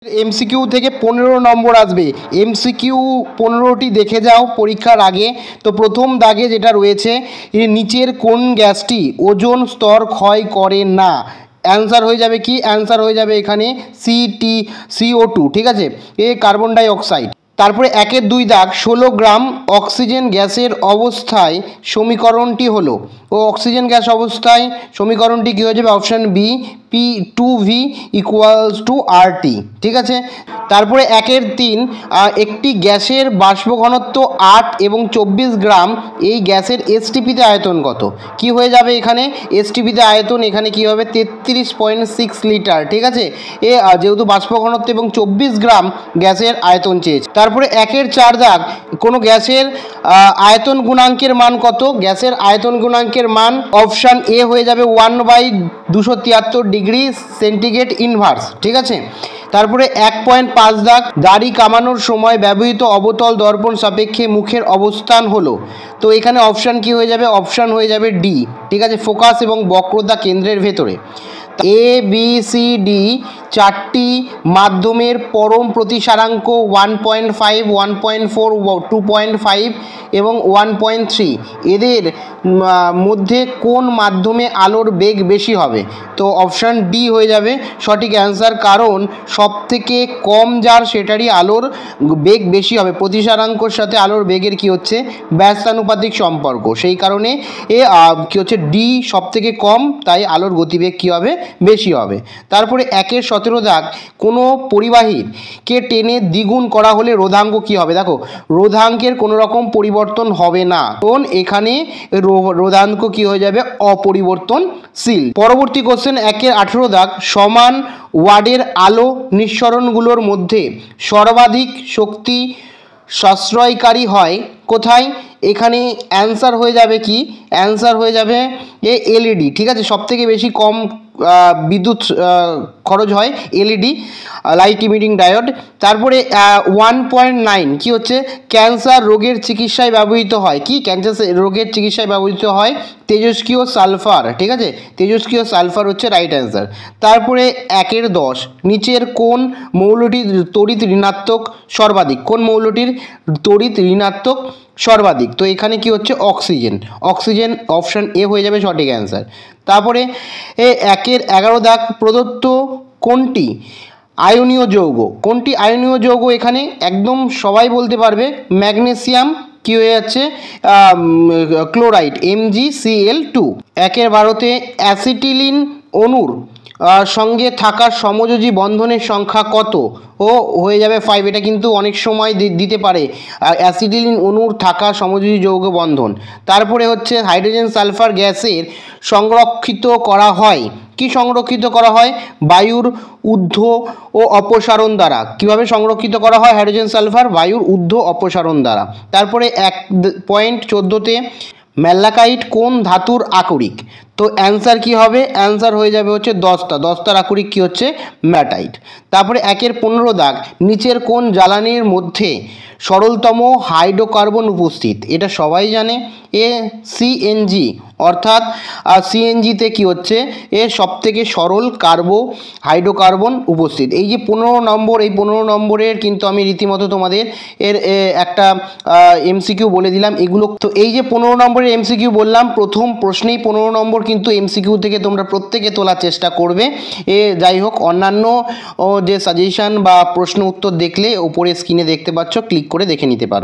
MCQ থেকে 15 নম্বর আসবে। MCQ 15টি দেখে যাও পরীক্ষার আগে। তো প্রথম দাগে যেটা রয়েছে, নিচের কোন গ্যাসটি ওজোন স্তর ক্ষয় করে না? অ্যান্সার হয়ে যাবে কি? অ্যান্সার হয়ে যাবে এখানে CO2, ঠিক আছে, কার্বন ডাই অক্সাইড। তারপরে 1-2 দাগ, 16 গ্রাম অক্সিজেন গ্যাসের অবস্থায় সমীকরণটি হলো, ও অক্সিজেন গ্যাস অবস্থায় সমীকরণটি কী হয়ে যাবে? অপশান বি, P2V = RT, ঠিক আছে। তারপরে 1-3, একটি গ্যাসের বাষ্প ঘনত্ব 8 এবং 24 গ্রাম, এই গ্যাসের এসটিপিতে আয়তন কত? কি হয়ে যাবে এখানে? এসটিপিতে আয়তন এখানে কী হবে? 33.6 লিটার, ঠিক আছে। যেহেতু বাষ্প ঘনত্ব এবং 24 গ্রাম গ্যাসের আয়তন চেয়েছে। তারপরে 1-4 দাগ, কোনো গ্যাসের আয়তন গুণাঙ্কের মান কত? গ্যাসের আয়তন গুণাঙ্কের মান অপশান এ হয়ে যাবে 1/273 ডিগ্রি সেন্টিগ্রেড ইনভার্স, ঠিক আছে। তারপরে 1.5 দাগ, দাড়ি কামানোর সময় ব্যবহৃত অবতল দর্পণ সাপেক্ষে মুখের অবস্থান হলো। তো এখানে অপশান কি হয়ে যাবে? অপশান হয়ে যাবে ডি, ঠিক আছে, ফোকাস এবং বক্রতা কেন্দ্রের ভেতরে। ABCD 4টি মাধ্যমের পরম প্রতিসারাঙ্ক 1.5, 1.4, 2.5 এবং 1.3, এদের মধ্যে কোন মাধ্যমে আলোর বেগ বেশি হবে? তো অপশান ডি হয়ে যাবে সঠিক অ্যান্সার, কারণ সবথেকে কম যার সেটারই আলোর বেগ বেশি হবে। প্রতিসারাঙ্কর সাথে আলোর বেগের কি হচ্ছে? ব্যস্তানুপাতিক সম্পর্ক, সেই কারণে কি হচ্ছে? ডি সবথেকে কম, তাই আলোর গতিবেগ কী হবে? বেশি হবে। তারপরে 1-17 দাগ, কোনো পরিবাহীর কে টেনে দ্বিগুণ করা হলে রোধাঙ্ক কী হবে? দেখো, রোধাঙ্কের কোনো রকম পরিবর্তন হবে না, কারণ এখানে রোধাঙ্ক কী হয়ে যাবে? অপরিবর্তনশীল। পরবর্তী কোশ্চেন 1-18 দাগ, সমান ওয়াটের আলো নিঃসরণগুলোর মধ্যে সর্বাধিক শক্তি সাশ্রয়কারী হয় কোথায়? এখানে অ্যান্সার হয়ে যাবে কি? অ্যান্সার হয়ে যাবে এলইডি, ঠিক আছে। সবথেকে বেশি কম বিদ্যুৎ খরচ হয় এলইডি, লাইট ইমিটিং ডায়োড। তারপরে 1.9 কি হচ্ছে? ক্যান্সার রোগের চিকিৎসায় ব্যবহৃত হয় কি? ক্যান্সার রোগের চিকিৎসায় ব্যবহৃত হয় তেজস্ক্রিয় সালফার, ঠিক আছে, তেজস্ক্রিয় সালফার হচ্ছে রাইট অ্যান্সার। তারপরে 1-10, নিচের কোন মৌলটির তড়িৎ ঋণাত্মক সর্বাধিক? কোন মৌলটির তড়িৎ ঋণাত্মক সর্বাধিক? তো এখানে কি হচ্ছে? অক্সিজেন। অক্সিজেন অপশান এ হয়ে যাবে সঠিক অ্যান্সার। তারপরে 1-11 দাগ, প্রদত্ত কোনটি আয়নীয় যৌগ? কোনটি আয়নীয় যৌগ? এখানে একদম সবাই বলতে পারবে, ম্যাগনেসিয়াম কি হয়ে যাচ্ছে? Chloride, MgCl2। 1-12, অ্যাসিটিলিন অণুর সঙ্গে থাকা সমযোজী বন্ধনের সংখ্যা কত? ও হয়ে যাবে 5। এটা কিন্তু অনেক সময় দিতে পারে, অ্যাসিটিলিন অণুর থাকা সমযোজী যৌগ বন্ধন। তারপরে হচ্ছে হাইড্রোজেন সালফার গ্যাসের সংরক্ষিত করা হয় কি? সংরক্ষিত করা হয় বায়ুর ঊর্ধ্ব ও অপসারণ দ্বারা। কিভাবে সংরক্ষিত করা হয় হাইড্রোজেন সালফার? বায়ুর ঊর্ধ্ব অপসারণ দ্বারা। তারপরে 1.14, ম্যালাকাইট কোন ধাতুর আকরিক? তো অ্যান্সার কি হবে? অ্যান্সার হয়ে যাবে হচ্ছে দস্তার আকরিক কি হচ্ছে? ম্যাটাইট। তারপরে 1-15 দাগ, নিচের কোন জ্বালানির মধ্যে সরলতম হাইড্রোকার্বন উপস্থিত? এটা সবাই জানে, সিএনজি, অর্থাৎ সিএনজিতে কি হচ্ছে? সবথেকে সরল হাইড্রোকার্বন উপস্থিত। এই যে 15 নম্বর, এই 15 নম্বরের কিন্তু আমি রীতিমতো তোমাদের একটা এমসিকিউ বলে দিলাম এগুলো। তো এই যে 15 নম্বরের এমসিকিউ বললাম, প্রথম প্রশ্নেই 15 নম্বর কিন্তু এমসিকিউ থেকে তোমরা প্রত্যেকে তোলার চেষ্টা করবে। যাই হোক, অন্যান্য যে সাজেশন বা প্রশ্ন উত্তর দেখলে ওপরে স্ক্রিনে দেখতে পাচ্ছ, ক্লিক করে দেখে নিতে পারো।